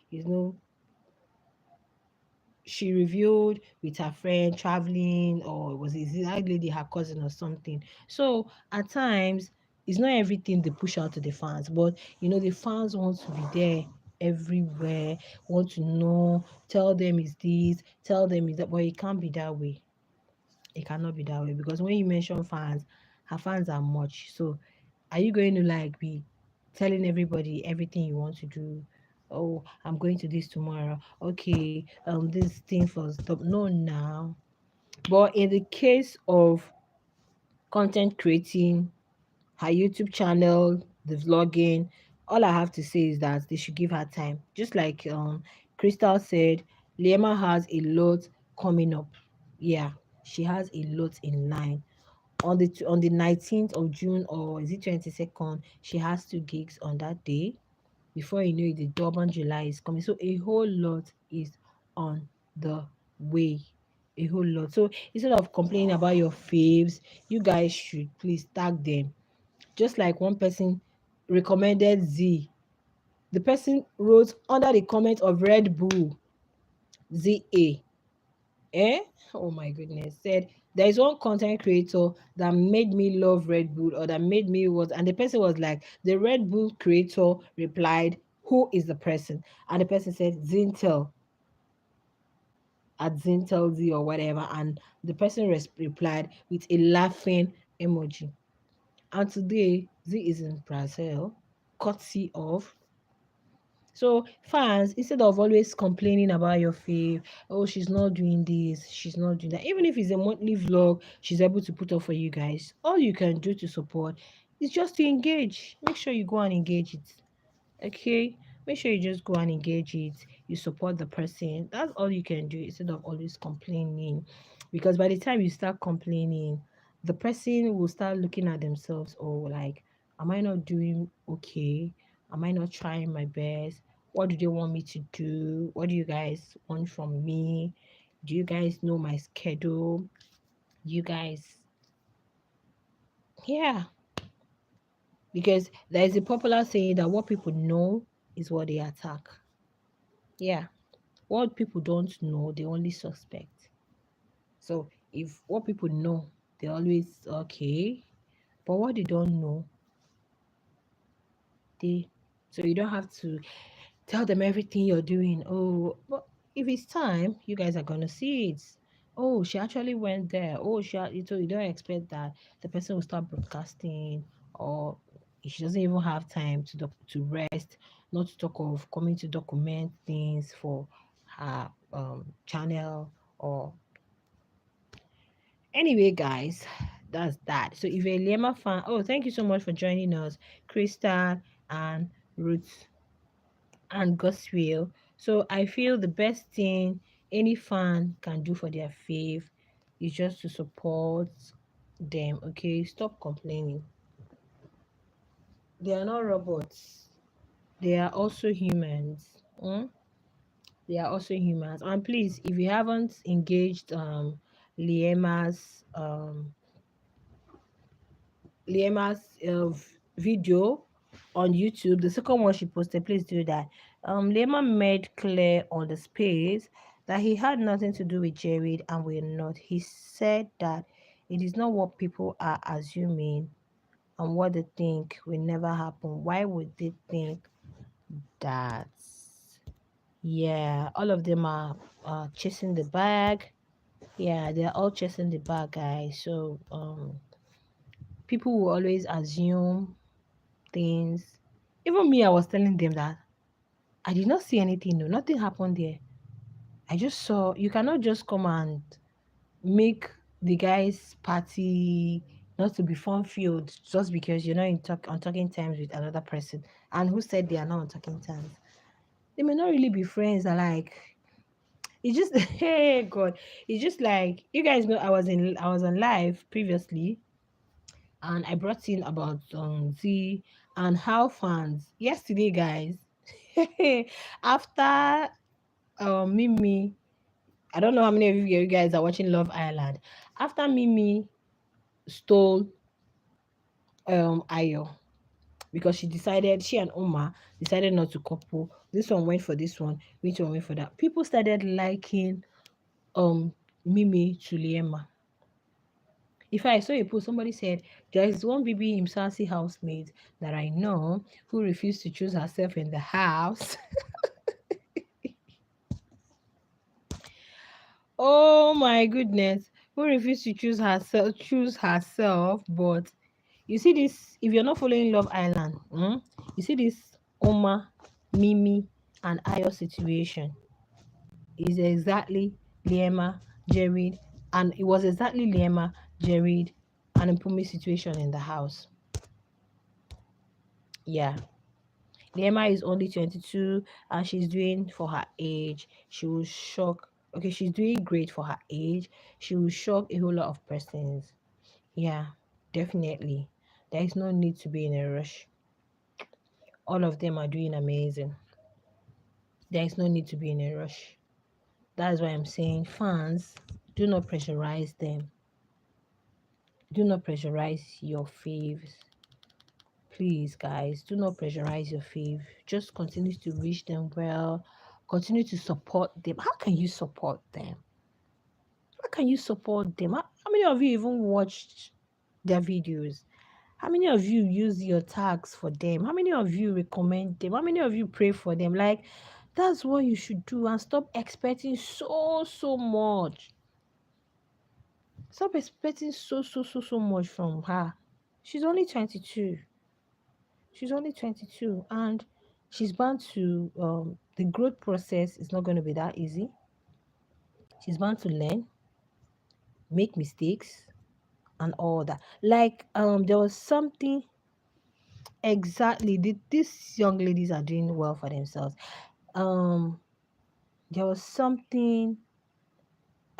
she revealed with her friend traveling, or was it that lady, her cousin or something. So at times, it's not everything they push out to the fans, but the fans want to be there everywhere, want to know, tell them is this, tell them is that, but it can't be that way. It cannot be that way, because when you mention fans, her fans are much. So are you going to like be telling everybody everything you want to do? Oh, I'm going to this tomorrow. Okay, this thing for stop. No, now. But in the case of content creating, her YouTube channel, the vlogging, all I have to say is that they should give her time. Just like Crystal said, Liema has a lot coming up. Yeah, she has a lot in line. On the 19th of June, or is it 22nd, she has 2 gigs on that day. Before you know it, the Durban July is coming. So a whole lot is on the way. a whole lot. So instead of complaining about your faves, you guys should please tag them. Just like one person recommended Z, the person wrote under the comment of Red Bull, ZA. Eh? Oh my goodness. Said there is one content creator that made me love Red Bull, or that made me was, and the person was like, the Red Bull creator replied, who is the person? And the person said, Zintel, at Zintel Z or whatever. And the person replied with a laughing emoji. And today, Z is in Brazil, courtesy of. So fans, instead of always complaining about your fave, oh, she's not doing this, she's not doing that. Even if it's a monthly vlog, she's able to put up for you guys. All you can do to support is just to engage. Make sure you go and engage it. Okay, make sure you just go and engage it. You support the person. That's all you can do instead of always complaining, because by the time you start complaining, the person will start looking at themselves, oh, like, am I not doing okay? Am I not trying my best? What do they want me to do? What do you guys want from me? Do you guys know my schedule? You guys, yeah, because there is a popular saying that what people know is what they attack. Yeah. What people don't know, they only suspect. So if what people know, they always okay. But what they don't know, they so you don't have to tell them everything you're doing. Oh, but if it's time, you guys are gonna see it. Oh, she actually went there. Oh, so you don't expect that the person will start broadcasting, or she doesn't even have time to rest. Not to talk of coming to document things for her channel. Or anyway, guys, that's that. So if you're a Lima fan, oh, thank you so much for joining us, Crystal and Ruth and Goswill. So I feel the best thing any fan can do for their fave is just to support them. Okay, stop complaining. They are not robots. They are also humans. They are also humans. And please, if you haven't engaged LIEMA'S video on YouTube, the second one she posted, please do that. LIEMA made clear on the space that he had nothing to do with Jared and will not. He said that it is not what people are assuming and what they think will never happen. Why would they think that? Yeah, all of them are chasing the bag. Yeah, they're all chasing the bag, guys. So people will always assume things. Even me, I was telling them that I did not see anything. No, nothing happened there. I just saw you cannot just come and make the guy's party not to be fun filled just because you're not on talking terms with another person. And who said they are not on talking terms? They may not really be friends. Are like it's just hey God. It's just like you guys know I was on live previously, and I brought in about Z and how fans yesterday, guys. After Mimi, I don't know how many of you guys are watching Love Island. After Mimi stole Ayo, because she and Oma decided not to couple. This one went for this one, which one went for that. People started liking Mimi to Liema. If I saw a post, somebody said, there is one baby Imsasi housemate that I know who refused to choose herself in the house. Oh my goodness. Who refused to choose herself, but you see this, if you're not following Love Island, you see this Oma, Mimi, and Ayo situation is exactly Liema, Jared, and it was exactly Liema, Jared, and Mpumi situation in the house. Yeah. Liema is only 22 and she's doing for her age. She will shock. Okay, she's doing great for her age. She will shock a whole lot of persons. Yeah, definitely. There is no need to be in a rush. All of them are doing amazing. There is no need to be in a rush. That's why I'm saying, fans, Do not pressurize them. Do not pressurize your faves. Please, guys, do not pressurize your fave. Just continue to wish them well. Continue to support them. How can you support them? How can you support them? How many of you even watched their videos? How many of you use your tags for them? How many of you recommend them? How many of you pray for them? Like, that's what you should do, and stop expecting so much. Stop expecting so much from her. She's only 22. She's only 22, and she's bound to the growth process is not going to be that easy. She's bound to learn, make mistakes, and all that. Like there was something exactly these young ladies are doing well for themselves. Um there was something,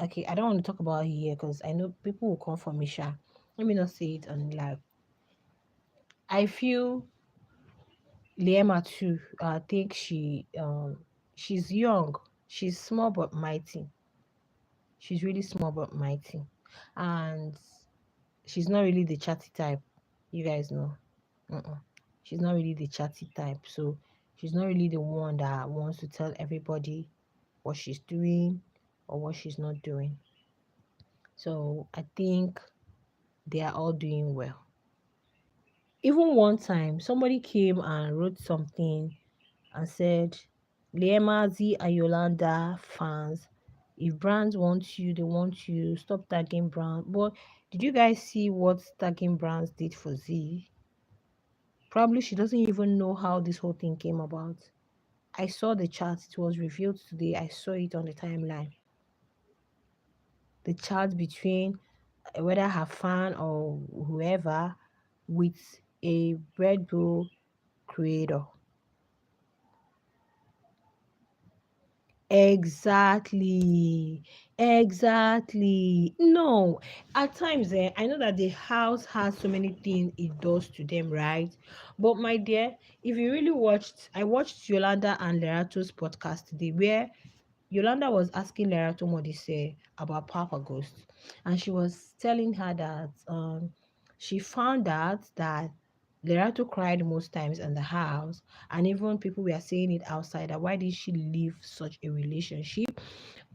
okay, I don't want to talk about it here because I know people will come for me, sha. Let me not say it on live. I feel Liema too. I think she's young. She's small but mighty. She's really small but mighty. And she's not really the chatty type. You guys know. Mm-mm. She's not really the chatty type. So she's not really the one that wants to tell everybody what she's doing or what she's not doing. So I think they are all doing well. Even one time, somebody came and wrote something and said, LIEMA'S and YOLANDa fans, if brands want you, they want you. Stop tagging brands. But did you guys see what tagging brands did for Z? Probably she doesn't even know how this whole thing came about. I saw the chat. It was revealed today. I saw it on the timeline. The chat between whether her fan or whoever with a Red Bull creator. Exactly. Exactly. No, at times, I know that the house has so many things it does to them, right? But my dear, if you really watched, I watched Yolanda and Lerato's podcast today, where Yolanda was asking Lerato Modise about Papa Ghost, and she was telling her that she found out that Lerato cried most times in the house, and even people were saying it outside that why did she leave such a relationship?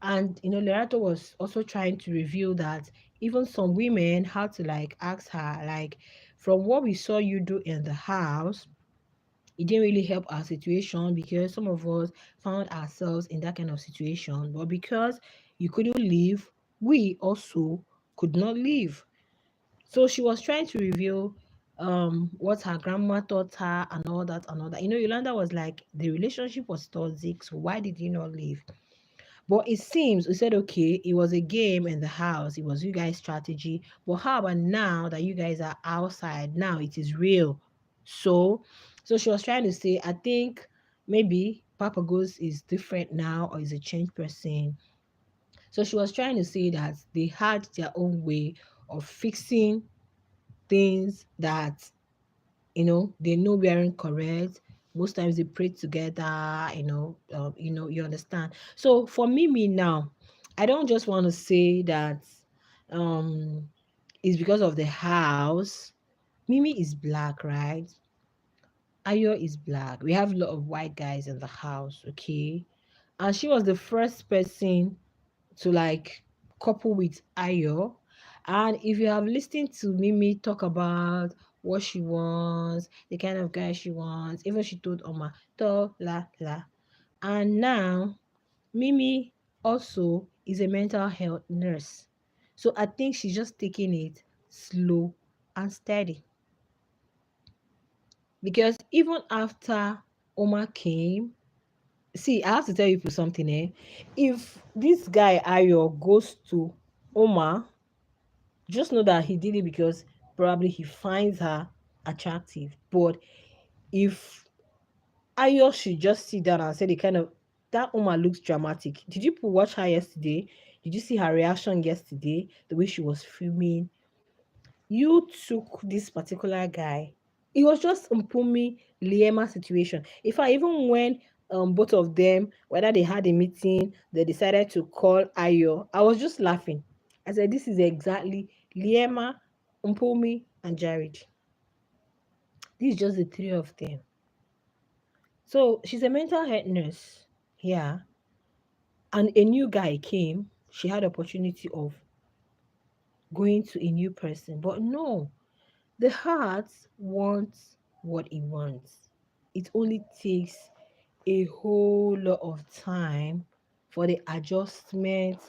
And Lerato was also trying to reveal that even some women had to like ask her, like, from what we saw you do in the house, it didn't really help our situation because some of us found ourselves in that kind of situation. But because you couldn't leave, we also could not leave. So she was trying to reveal what her grandma taught her and all that and all that. Yolanda was like, the relationship was toxic, so why did you not leave? But it seems we said, okay, it was a game in the house, it was you guys' strategy. But how about now that you guys are outside? Now it is real. So she was trying to say, I think maybe Papa Ghost is different now or is a changed person. So she was trying to say that they had their own way of fixing things that they know we aren't correct. Most times they pray together, you understand. So for me now, I don't just want to say that um it's because of the house. Mimi is black, right? Ayo is black. We have a lot of white guys in the house, okay? And she was the first person to like couple with Ayo. And if you have listened to Mimi talk about what she wants, the kind of guy she wants, even she told Oma, to la la. And now Mimi also is a mental health nurse. So I think she's just taking it slow and steady. Because even after Oma came, see, I have to tell you something, eh? If this guy Ayo goes to Oma, just know that he did it because probably he finds her attractive. But if Ayo should just sit down and say the kind of that woman looks dramatic. Did you watch her yesterday? Did you see her reaction yesterday? The way she was filming. You took this particular guy. It was just Mpumi Liema situation. In fact, even when both of them, whether they had a meeting, they decided to call Ayo, I was just laughing. I said, this is exactly Liema, Mpomi, and Jared. This is just the three of them. So she's a mental health nurse. Yeah. And a new guy came. She had opportunity of going to a new person. But no, the heart wants what it wants. It only takes a whole lot of time for the adjustment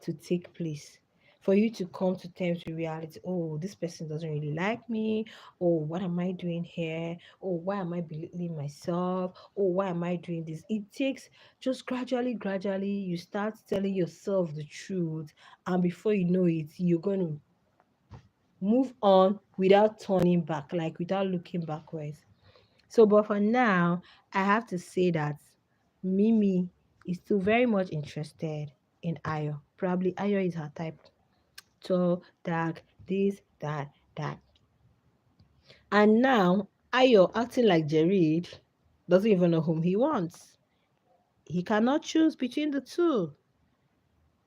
to take place. For you to come to terms with reality, oh, this person doesn't really like me. Oh, what am I doing here? Oh, why am I belittling myself? Oh, why am I doing this? It takes just gradually, you start telling yourself the truth, and before you know it, you're going to move on without turning back, like without looking backwards. So, but for now, I have to say that Mimi is still very much interested in Ayo. Probably Ayo is her type. Tall, dark, this, that. And now Ayo acting like Jared doesn't even know whom he wants. He cannot choose between the two.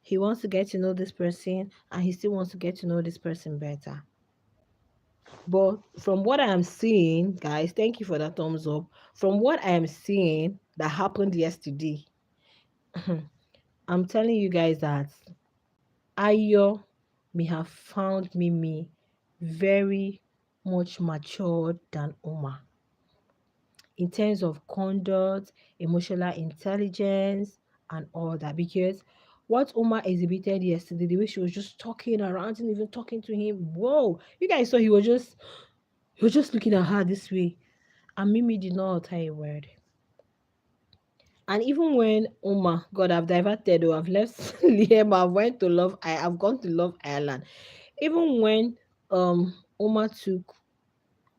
He wants to get to know this person and he still wants to get to know this person better. But from what I am seeing, guys, thank you for that thumbs up. From what I am seeing that happened yesterday, I'm telling you guys that Ayo may have found Mimi very much matured than Oma in terms of conduct, emotional intelligence, and all that. Because what Oma exhibited yesterday, the way she was just talking around and even talking to him, whoa, you guys saw he was just looking at her this way. And Mimi did not utter a word. And even when Oma, God, I've diverted or I've left Liam, I've gone to Love Island. Even when Oma took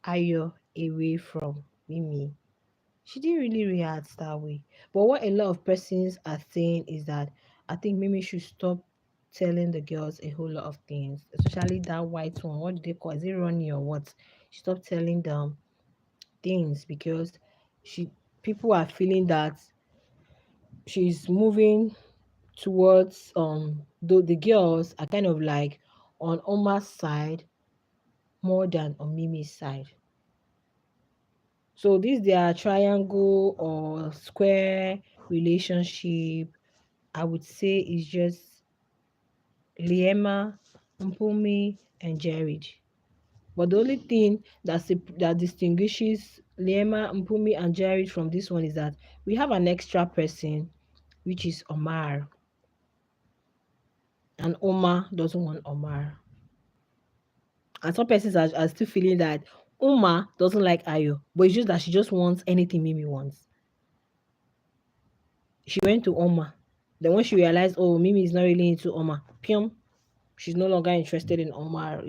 Ayo away from Mimi, she didn't really react that way. But what a lot of persons are saying is that I think Mimi should stop telling the girls a whole lot of things, especially that white one. What do they call? Is it Ronnie or what? She stopped telling them things because she people are feeling that she's moving towards the girls are kind of like on Oma's side more than on Mimi's side. So this their triangle or square relationship, I would say is just Liema, Mpumi, and Jared. But the only thing that distinguishes Liema, Mpumi, and Jared from this one is that we have an extra person, which is Omar, and Omar doesn't want Omar. And some persons are still feeling that Uma doesn't like Ayo, but it's just that she just wants anything Mimi wants. She went to Oma. Then when she realized, oh, Mimi is not really into Oma, Pium, she's no longer interested in Omar.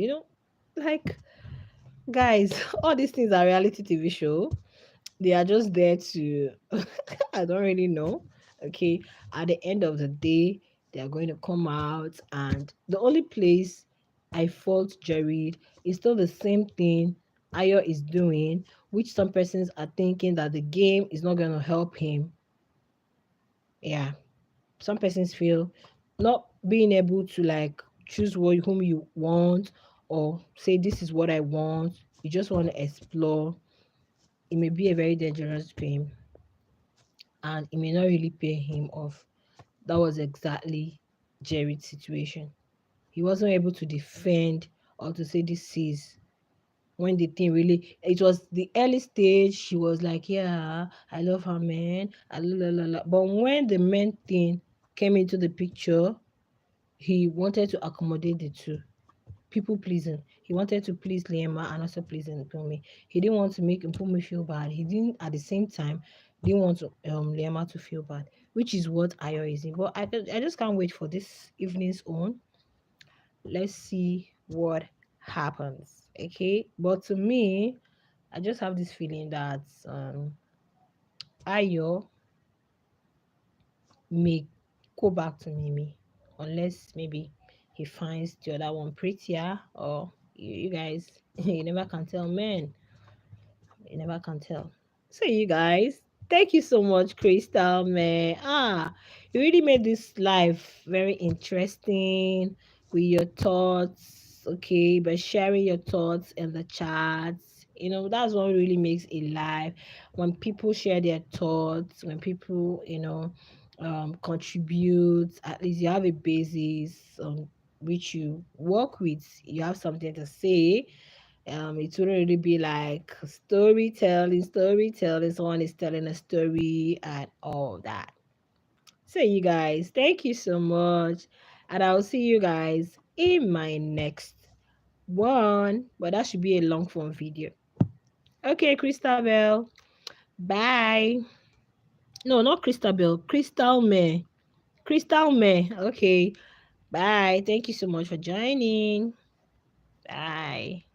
Like guys, all these things are reality TV show. They are just there to I don't really know. Okay. At the end of the day, they are going to come out, and the only place I fault Jared is still the same thing Ayo is doing, which some persons are thinking that the game is not going to help him. Yeah. Some persons feel not being able to like choose whom you want or say this is what I want. You just want to explore. It may be a very dangerous game and it may not really pay him off. That was exactly Jared's situation. He wasn't able to defend or to say this is when the thing really it was the early stage. She was like, yeah, I love her man. But when the man thing came into the picture, he wanted to accommodate the two. People pleasing. He wanted to please Liema and also please Mpumi. He didn't want to make Mpumi feel bad. He didn't at the same time didn't want to Liema to feel bad, which is what Ayo is in. But I just can't wait for this evening's own. Let's see what happens. Okay. But to me, I just have this feeling that Ayo may go back to Mimi unless maybe he finds the other one prettier or you guys you never can tell, man. You never can tell. So you guys, thank you so much, Crystal, man. You really made this live very interesting, with your thoughts, okay, by sharing your thoughts in the chats. That's what really makes it live. When people share their thoughts, when people, contribute, at least you have a basis on which you work with. You have something to say. It wouldn't really be like storytelling. Someone is telling a story and all that. So, you guys, thank you so much. And I'll see you guys in my next one. But that should be a long form video. Okay, Christabel. Bye. No, not Christabel. Crystal May. Crystal May. Okay. Bye. Thank you so much for joining. Bye.